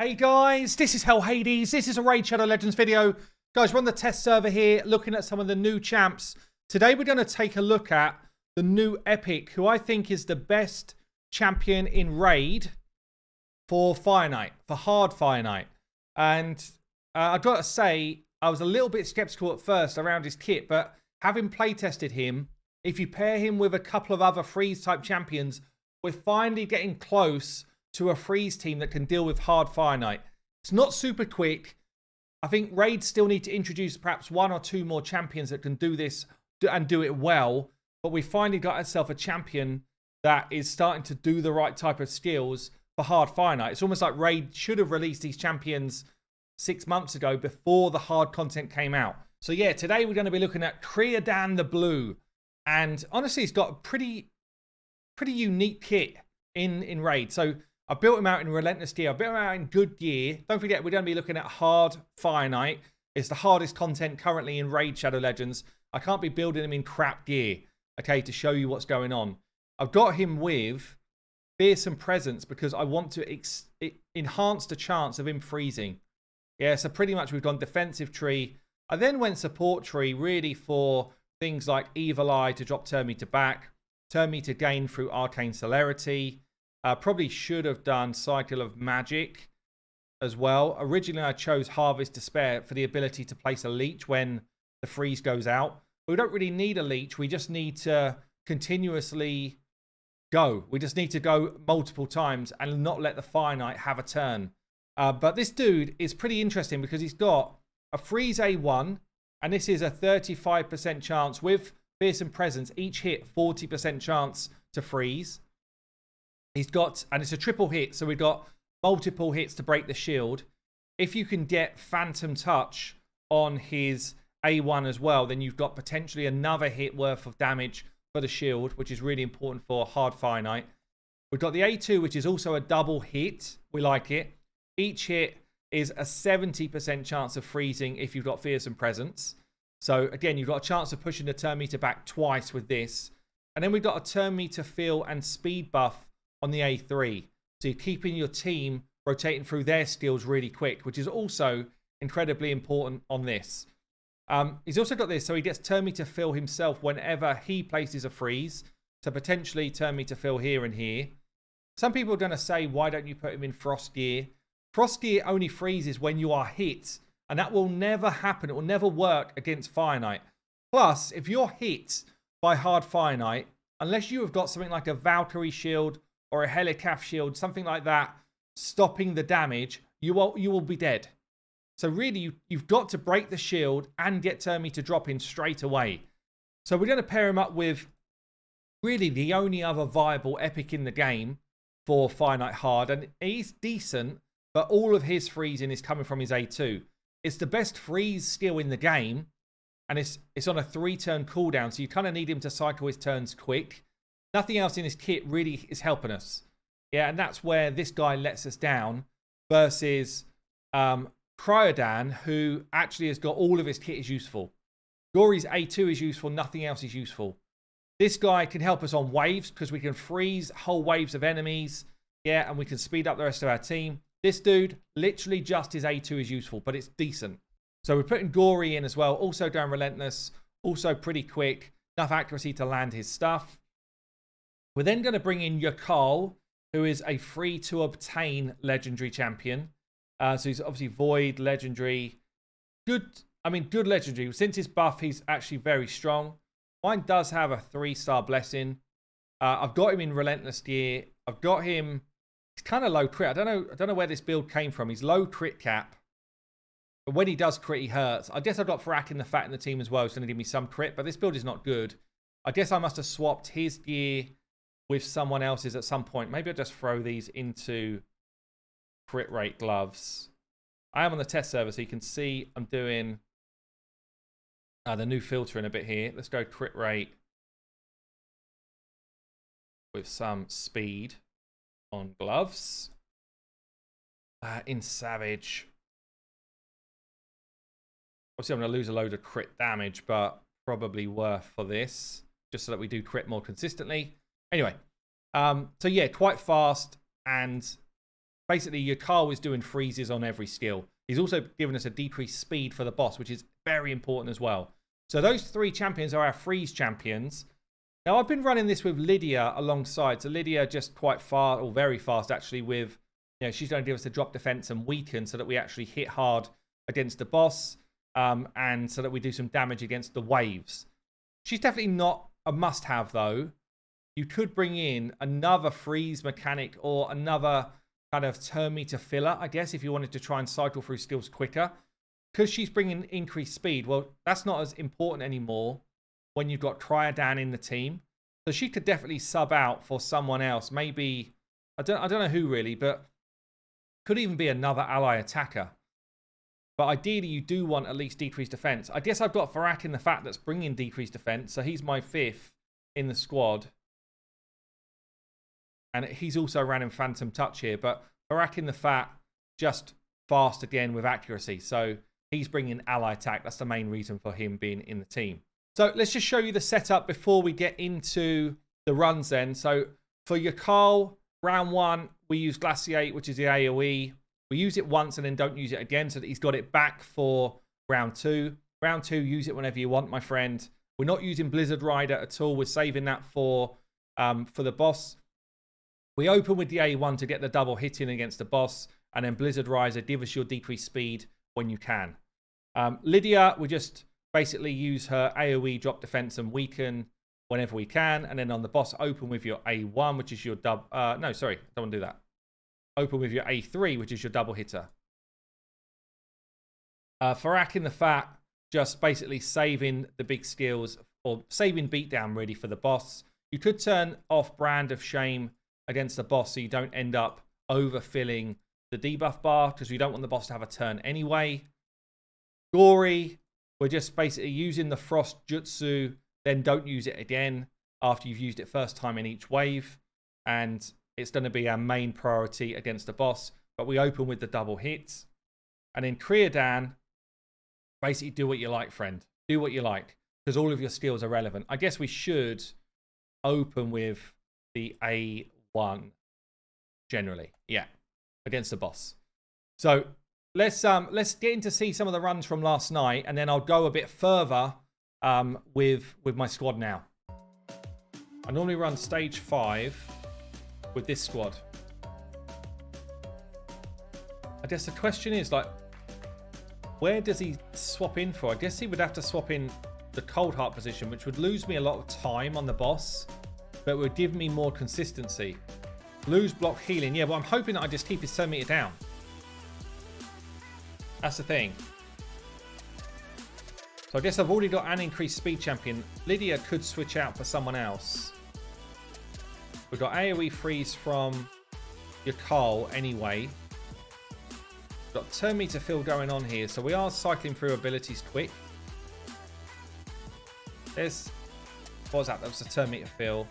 Hey guys, this is Hell Hades. This is a Raid Shadow Legends video. Guys, we're on the test server here looking at some of the new champs. Today we're going to take a look at the new Epic, who I think is the best champion in Raid for Fire Knight, for hard Fire Knight. And I've got to say, I was a little bit skeptical at first around his kit, but having playtested him, if you pair him with a couple of other freeze type champions, we're finally getting close to a freeze team that can deal with hard Fire Knight. It's not super quick. I think Raids still need to introduce perhaps one or two more champions that can do this and do it well. But we finally got ourselves a champion that is starting to do the right type of skills for hard Fire Knight. It's almost like Raid should have released these champions 6 months ago before the hard content came out. So yeah, today we're going to be looking at CRIODAN the Blue. And honestly, he's got a pretty unique kit in Raid. So I built him out in Relentless Gear. I built him out in good gear. Don't forget, we're going to be looking at hard Fire Knight. It's the hardest content currently in Raid Shadow Legends. I can't be building him in crap gear, okay, to show you what's going on. I've got him with Fearsome Presence because I want to enhance the chance of him freezing. Yeah, so pretty much we've gone defensive tree. I then went support tree really for things like Evil Eye to drop turn meter back, turn meter gain through Arcane Celerity. Probably should have done Cycle of Magic as well. Originally, I chose Harvest Despair for the ability to place a leech when the freeze goes out. But we don't really need a leech. We just need to continuously go. We just need to go multiple times and not let the Fire Knight have a turn. But this dude is pretty interesting because he's got a freeze A1, and this is a 35% chance with Fearsome Presence. Each hit, 40% chance to freeze. He's got, and it's a triple hit, so we've got multiple hits to break the shield. If you can get Phantom Touch on his A1 as well, then you've got potentially another hit worth of damage for the shield, which is really important for hard Fire Knight. We've got the A2, which is also a double hit. We like it. Each hit is a 70% chance of freezing if you've got Fearsome Presence. So again, you've got a chance of pushing the turn meter back twice with this. And then we've got a turn meter feel and speed buff on the A3. So you're keeping your team rotating through their skills really quick, which is also incredibly important on this. He's also got this, so he gets turn meter fill himself whenever he places a freeze. So potentially turn meter fill here and here. Some people are going to say, why don't you put him in Frost Gear? Frost Gear only freezes when you are hit, and that will never happen. It will never work against Fire Knight. Plus, if you're hit by hard Fire Knight, unless you have got something like a Valkyrie shield or a Helicath shield, something like that, stopping the damage, you will be dead. So really, you've got to break the shield and get turn meter drop in straight away. So we're going to pair him up with really the only other viable epic in the game for Fire Knight Hard. And he's decent, but all of his freezing is coming from his A2. It's the best freeze skill in the game, and it's on a 3-turn cooldown, so you kind of need him to cycle his turns quick. Nothing else in his kit really is helping us. Yeah, and that's where this guy lets us down versus CRIODAN, who actually has got all of his kit is useful. Gory's A2 is useful, nothing else is useful. This guy can help us on waves because we can freeze whole waves of enemies. Yeah, and we can speed up the rest of our team. This dude, literally just his A2 is useful, but it's decent. So we're putting Gory in as well. Also down Relentless. Also pretty quick. Enough accuracy to land his stuff. We're then going to bring in Yakal, who is a free to obtain legendary champion. So he's obviously Void, legendary. Good legendary. Since his buff, he's actually very strong. Mine does have a 3-star blessing. I've got him in Relentless Gear. I've got him. He's kind of low crit. I don't know where this build came from. He's low crit cap. But when he does crit, he hurts. I guess I've got Frack in the Fat in the team as well. It's going to give me some crit, but this build is not good. I guess I must have swapped his gear with someone else's at some point. Maybe I'll just throw these into crit rate gloves. I am on the test server, so you can see I'm doing the new filter in a bit here. Let's go crit rate with some speed on gloves. In Savage. Obviously, I'm going to lose a load of crit damage, but probably worth for this, just so that we do crit more consistently. Anyway, so yeah, quite fast and basically your Carl is doing freezes on every skill. He's also given us a decreased speed for the boss, which is very important as well. So those 3 champions are our freeze champions. Now, I've been running this with Lydia alongside. So Lydia just quite far, or very fast actually, with, you know, she's going to give us a drop defense and weaken so that we actually hit hard against the boss, and so that we do some damage against the waves. She's definitely not a must-have, though. You could bring in another freeze mechanic or another kind of turn meter filler, I guess, if you wanted to try and cycle through skills quicker. Because she's bringing increased speed, well, that's not as important anymore when you've got CRIODAN in the team. So she could definitely sub out for someone else. Maybe, I don't know who really, but could even be another ally attacker. But ideally, you do want at least decreased defense. I guess I've got Farak in the Fat that's bringing decreased defense. So he's my 5th in the squad. And he's also running Phantom Touch here. But Farak in the Fat, just fast again with accuracy. So he's bringing ally attack. That's the main reason for him being in the team. So let's just show you the setup before we get into the runs then. So for your Carl, round 1, we use Glaciate, which is the AoE. We use it once and then don't use it again so that he's got it back for round 2. Round 2, use it whenever you want, my friend. We're not using Blizzard Rider at all. We're saving that for the boss. We open with the A1 to get the double hitting against the boss. And then Blizzard Rider, give us your decreased speed when you can. Lydia, we just basically use her AoE, drop defense, and weaken whenever we can. And then on the boss, open with your A1, which is your no, sorry, I don't want to do that. Open with your A3, which is your double hitter. Farak in the Fat, just basically saving the big skills, or saving beatdown really for the boss. You could turn off Brand of Shame against the boss so you don't end up overfilling the debuff bar, because we don't want the boss to have a turn anyway. Gory, we're just basically using the Frost Jutsu, then don't use it again after you've used it first time in each wave. And it's going to be our main priority against the boss. But we open with the double hits. And in CRIODAN, basically do what you like, friend. Do what you like, because all of your skills are relevant. I guess we should open with the A1 generally. Yeah, against the boss. So let's get in to see some of the runs from last night, and then I'll go a bit further with my squad now. I normally run stage 5 with this squad. I guess the question is, like, where does he swap in for? I guess he would have to swap in the Cold Heart position, which would lose me a lot of time on the boss, but would give me more consistency. Lose block healing. Yeah, well, I'm hoping that I just keep his 10 meter down. That's the thing. So I guess I've already got an increased speed champion. Lydia could switch out for someone else. We've got AoE freeze from your Carl anyway. We've got turn meter fill going on here. So we are cycling through abilities quick. There's... what was that? That was a turn meter fill.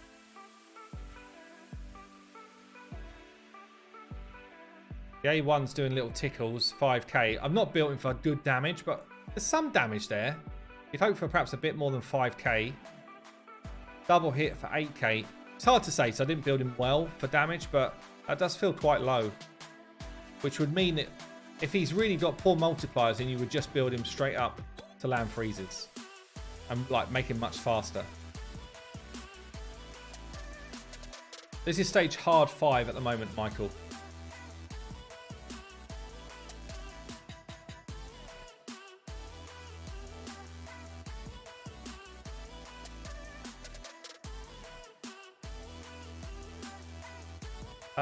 The A1's doing little tickles, 5k. I'm not built in for good damage, but there's some damage there. You'd hope for perhaps a bit more than 5k. Double hit for 8k. It's hard to say, so I didn't build him well for damage, but that does feel quite low. Which would mean that if he's really got poor multipliers, then you would just build him straight up to land freezes. And like make him much faster. This is stage hard 5 at the moment, Michael.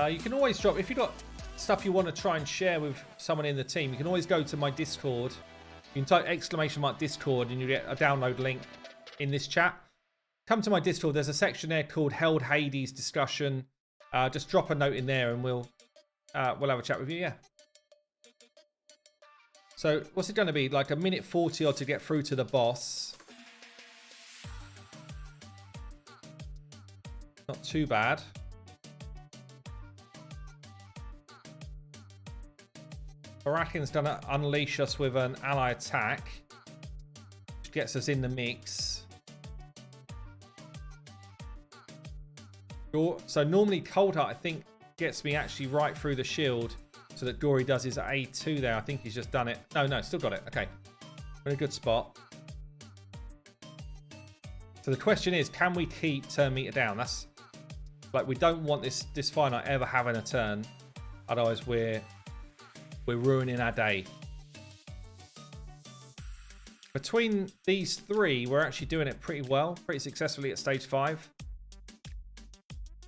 You can always drop, if you've got stuff you want to try and share with someone in the team, you can always go to my Discord. You can type !Discord and you get a download link in this chat. Come to my Discord. There's a section there called Held Hades Discussion. Just drop a note in there and we'll have a chat with you, yeah. So what's it going to be? Like a minute 40 odd to get through to the boss. Not too bad. Barakin's going to unleash us with an ally attack, which gets us in the mix. So normally Cold Heart, I think, gets me actually right through the shield so that Gory does his A2 there. I think he's just done it. No, still got it. Okay. We're in a good spot. So the question is, can we keep turn meter down? That's like, we don't want this fight ever having a turn. Otherwise, we're ruining our day. Between these three, we're actually doing it pretty well, pretty successfully at stage 5.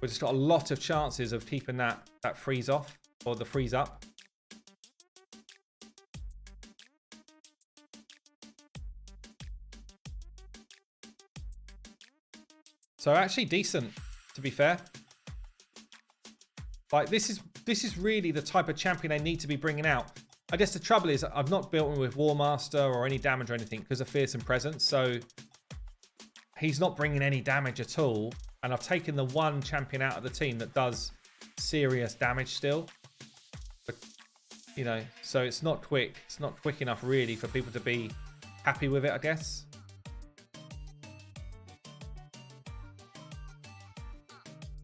We've just got a lot of chances of keeping that freeze off, or the freeze up. So actually decent, to be fair. Like, this is really the type of champion they need to be bringing out. I guess the trouble is I've not built him with War Master or any damage or anything because of Fearsome Presence. So he's not bringing any damage at all. And I've taken the one champion out of the team that does serious damage still. But, you know, so it's not quick. It's not quick enough really for people to be happy with it, I guess.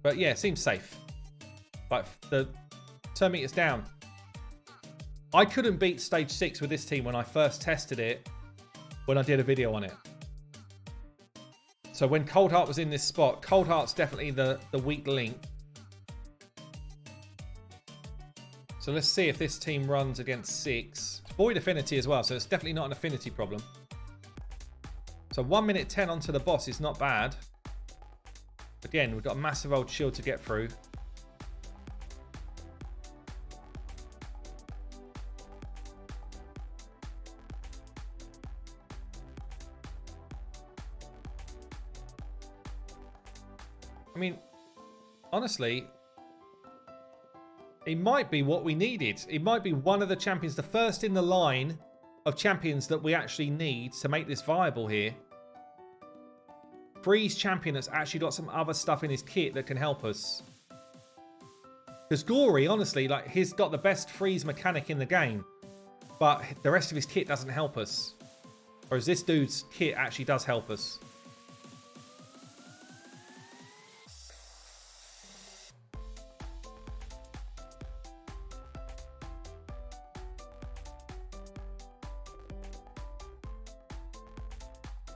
But yeah, it seems safe. Like, the turn meter's down. I couldn't beat stage 6 with this team when I first tested it, when I did a video on it. So when Cold Heart was in this spot, Cold Heart's definitely the weak link. So let's see if this team runs against 6. It's Void Affinity as well, so it's definitely not an affinity problem. So 1 minute 10 onto the boss is not bad. Again, we've got a massive old shield to get through. I mean, honestly, it might be what we needed. It might be one of the champions, the first in the line of champions that we actually need to make this viable here. Freeze champion that's actually got some other stuff in his kit that can help us. Because Gory, honestly, like, he's got the best freeze mechanic in the game, but the rest of his kit doesn't help us. Whereas this dude's kit actually does help us.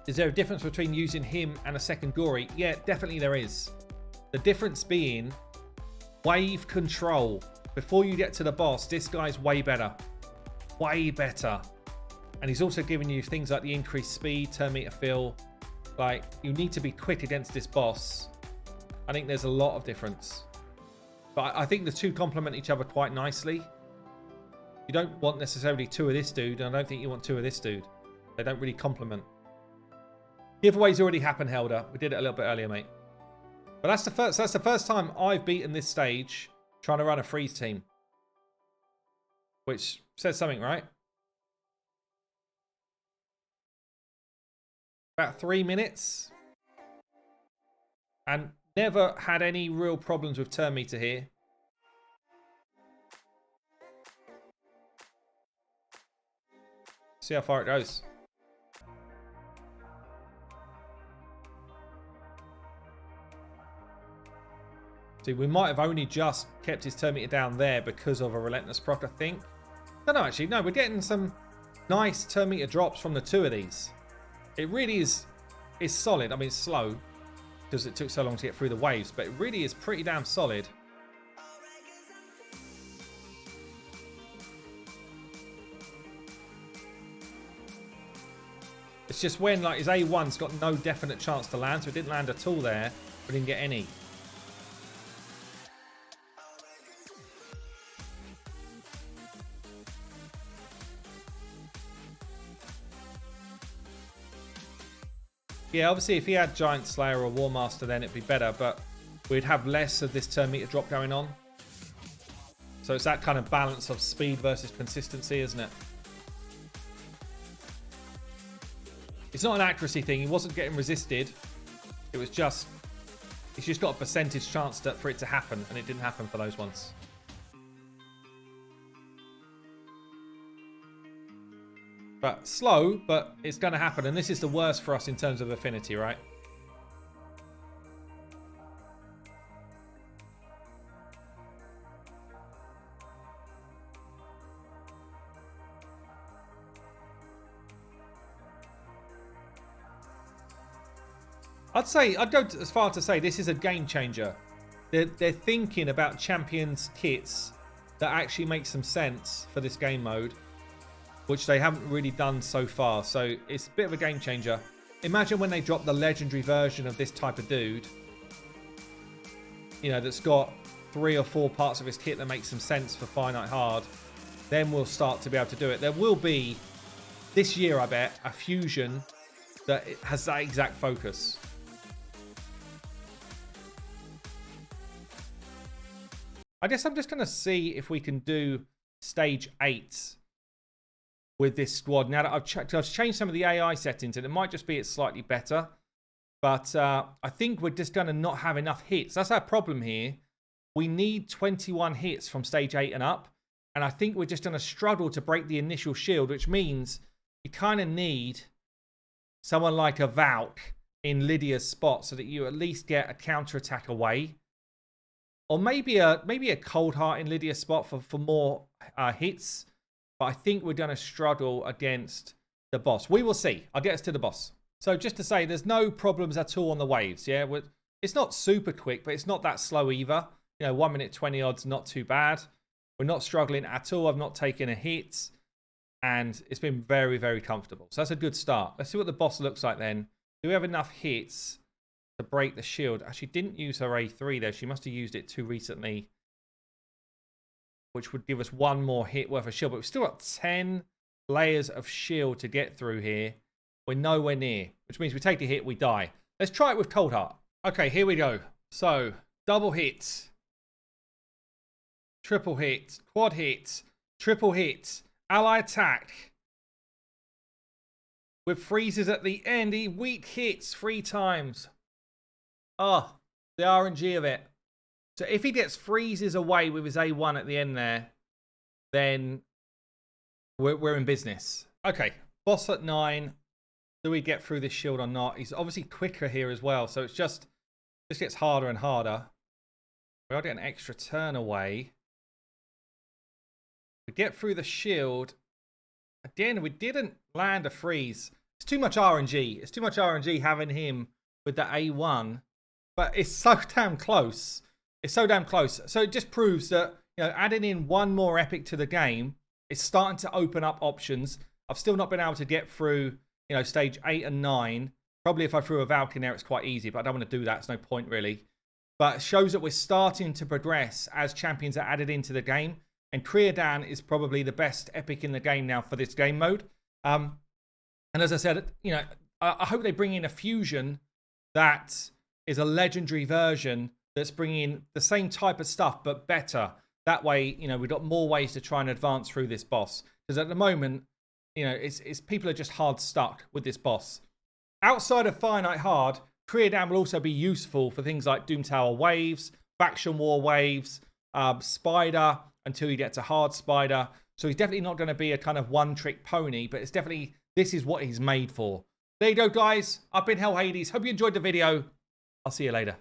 Is there a difference between using him and a second Gory? Yeah, definitely there is. The difference being wave control. Before you get to the boss, this guy's way better. Way better. And he's also giving you things like the increased speed, turn meter fill. Like, you need to be quick against this boss. I think there's a lot of difference. But I think the two complement each other quite nicely. You don't want necessarily 2 of this dude, and I don't think you want 2 of this dude. They don't really complement. Giveaway's already happened, Helder. We did it a little bit earlier, mate. But that's the first time I've beaten this stage trying to run a freeze team. Which says something, right? About 3 minutes. And never had any real problems with turn meter here. See how far it goes. See, we might have only just kept his turn meter down there because of a Relentless proc, I think. No, actually, no, we're getting some nice turn meter drops from the 2 of these. It really is solid. I mean, it's slow because it took so long to get through the waves, but it really is pretty damn solid. It's just when, like, his A1's got no definite chance to land, so it didn't land at all there. We didn't get any. Yeah, obviously if he had Giant Slayer or War Master, then it'd be better, but we'd have less of this turn meter drop going on. So it's that kind of balance of speed versus consistency, isn't it? It's not an accuracy thing. He wasn't getting resisted. It was just, he's just got a percentage chance for it to happen, and it didn't happen for those ones. But slow, but it's going to happen. And this is the worst for us in terms of affinity, right? I'd go as far to say this is a game changer. They're thinking about champions kits that actually make some sense for this game mode, which they haven't really done so far. So it's a bit of a game changer. Imagine when they drop the legendary version of this type of dude, you know, that's got 3 or 4 parts of his kit that make some sense for Finite Hard. Then we'll start to be able to do it. There will be, this year I bet, a fusion that has that exact focus. I guess I'm just going to see if we can do stage 8 with this squad. Now that I've changed some of the AI settings, and it might just be it's slightly better. But I think we're just going to not have enough hits. That's our problem here. We need 21 hits from stage 8 and up. And I think we're just going to struggle to break the initial shield, which means you kind of need someone like a Valk in Lydia's spot so that you at least get a counterattack away. Or maybe a Cold Heart in Lydia's spot for more hits. But I think we're going to struggle against the boss. We will see. I'll get us to the boss. So just to say, there's no problems at all on the waves. Yeah, it's not super quick, but it's not that slow either. You know, 1 minute 20 odds, not too bad. We're not struggling at all. I've not taken a hit. And it's been very, very comfortable. So that's a good start. Let's see what the boss looks like then. Do we have enough hits to break the shield? Actually, didn't use her A3 there. She must have used it too recently, which would give us 1 more hit worth of shield. But we've still got 10 layers of shield to get through here. We're nowhere near, which means we take a hit, we die. Let's try it with Cold Heart. Okay, here we go. So, double hit, triple hit, quad hit, triple hit, ally attack. With freezes at the end, he weak hits 3 times. Oh, the RNG of it. So if he gets freezes away with his A1 at the end there, then we're in business. Okay, boss at 9. Do we get through this shield or not? He's obviously quicker here as well, so it's just, this gets harder and harder. We are getting an extra turn away. We get through the shield. Again, we didn't land a freeze. It's too much RNG. It's too much RNG having him with the A1. But it's so damn close. It's so damn close. So it just proves that, you know, adding in 1 more epic to the game, it's starting to open up options. I've still not been able to get through, you know, stage 8 and 9. Probably if I threw a Valk in there, it's quite easy, but I don't want to do that. It's no point, really. But it shows that we're starting to progress as champions are added into the game. And CRIODAN is probably the best epic in the game now for this game mode. And as I said, you know, I hope they bring in a fusion that is a legendary version that's bringing the same type of stuff, but better. That way, you know, we've got more ways to try and advance through this boss. Because at the moment, you know, it's people are just hard stuck with this boss. Outside of Finite Hard, CRIODAN will also be useful for things like Doom Tower waves, Faction War waves, Spider, until you get to Hard Spider. So he's definitely not going to be a kind of one-trick pony, but it's definitely, this is what he's made for. There you go, guys. I've been Hell Hades. Hope you enjoyed the video. I'll see you later.